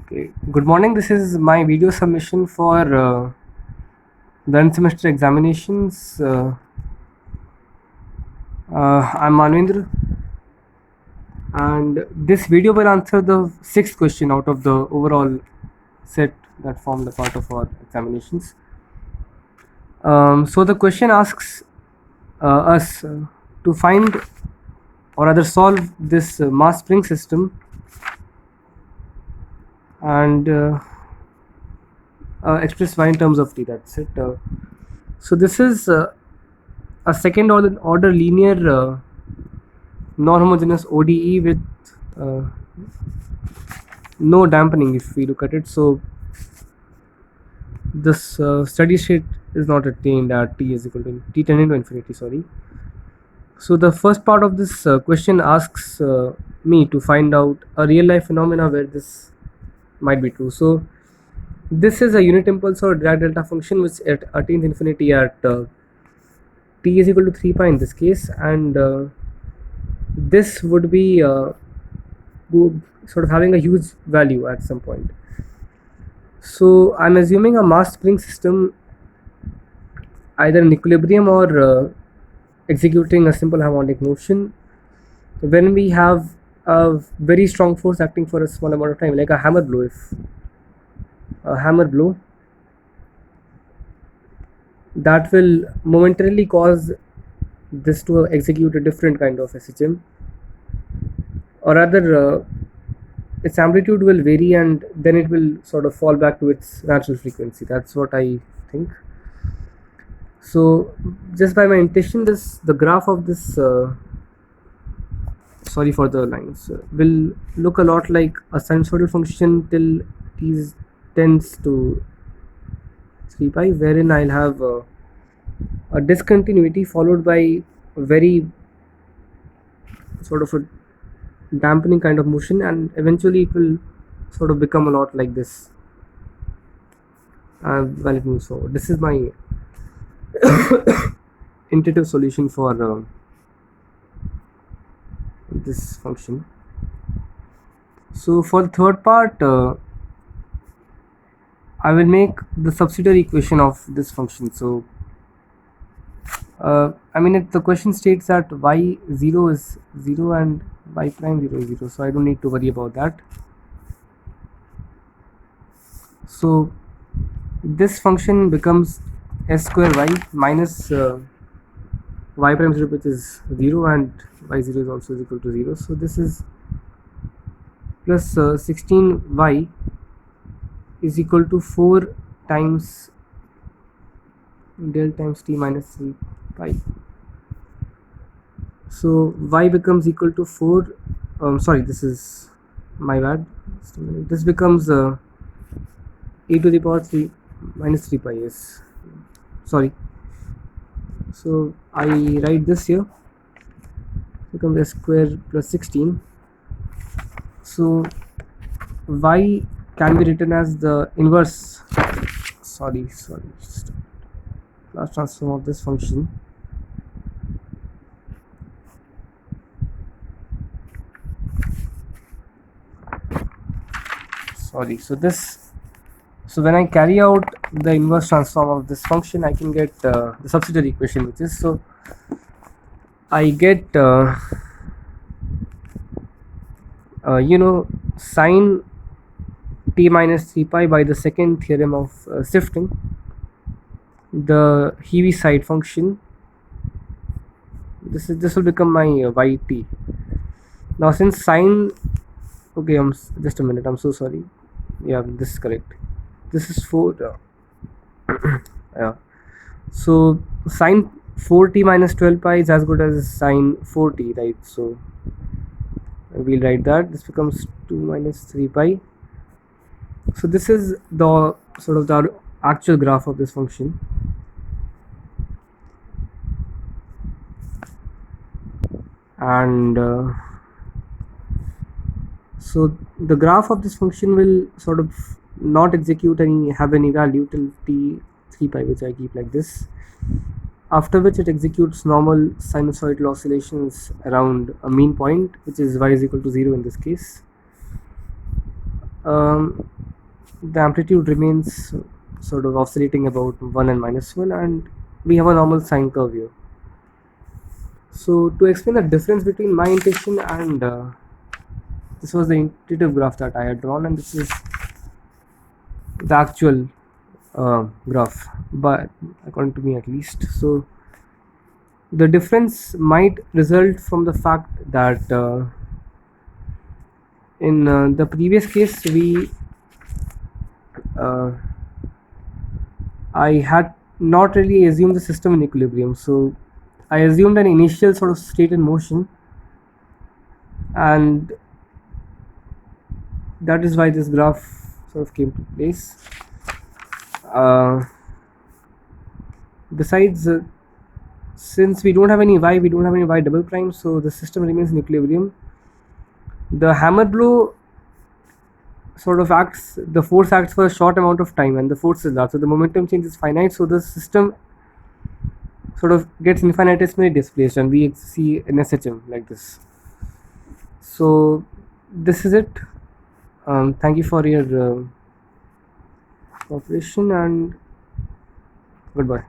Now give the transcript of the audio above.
Okay. Good morning. This is my video submission for the end semester examinations. I'm Manvendra, and this video will answer the sixth question out of the overall set that formed a part of our examinations. So the question asks us to find or rather solve this mass spring system and express y in terms of t. That's it. So this is a second order linear non-homogeneous ODE with uh, no dampening if we look at it. So this steady state is not attained at t is equal to t tending to infinity. Sorry. So the first part of this question asks me to find out a real life phenomena where this might be true. So this is a unit impulse or Dirac delta function which attains infinity at t is equal to 3 pi in this case, and this would be sort of having a huge value at some point. So I'm assuming a mass spring system either in equilibrium or executing a simple harmonic motion when we have a very strong force acting for a small amount of time, like a hammer blow. If a hammer blow that will momentarily cause this to execute a different kind of SHM, or rather its amplitude will vary and then it will sort of fall back to its natural frequency. That's what I think. So just by my intention, the graph of this sorry for the lines will look a lot like a sinusoidal function till t tends to 3 pi, wherein I'll have a discontinuity followed by a very sort of a dampening kind of motion, and eventually it will sort of become a lot like this while it moves forward. This is my intuitive solution for this function. So for the third part, I will make the subsidiary equation of this function. So I mean, the question states that y0 is 0 and y prime 0 is 0, so I don't need to worry about that. So this function becomes s square y minus y prime 0, which is 0, and y0 is also equal to 0. So this is plus 16y is equal to 4 times del times t minus 3 pi. So y becomes equal to 4. Sorry, this is my bad. Just a minute. This becomes e to the power 3 minus 3 pi. Yes, sorry. So I write this here. Becomes s square plus 16. So y can be written as the inverse. Sorry. Laplace transform of this function. Sorry. So when I carry out the inverse transform of this function, I can get the subsidiary equation, which is, so I get sine t minus 3 pi by the second theorem of shifting, the Heaviside function. This will become my yt. Now since sine, okay, just a minute, I'm so sorry. Yeah, this is correct. This is 4 yeah. So sine 4t minus 12 pi is as good as sine 4t, right? So we'll write that this becomes 2 minus 3 pi. So this is the sort of the actual graph of this function, and so the graph of this function will sort of not execute have any value till t 3 pi, which I keep like this, after which it executes normal sinusoidal oscillations around a mean point, which is y is equal to 0 in this case. um, the amplitude remains sort of oscillating about 1 and -1, and we have a normal sine curve here. So to explain the difference between my intuition and this was the intuitive graph that I had drawn, and this is the actual graph, but according to me at least. So the difference might result from the fact that in the previous case uh, I had not really assumed the system in equilibrium, so I assumed an initial sort of state in motion, and that is why this graph sort of came to place. Besides, since we don't have any y, we don't have any y double prime, so the system remains in equilibrium. The hammer blow sort of acts, the force acts for a short amount of time, and the force is large, so the momentum change is finite, so the system sort of gets infinitesimally displaced, and we see an SHM like this. So this is it. Thank you for your cooperation, and goodbye.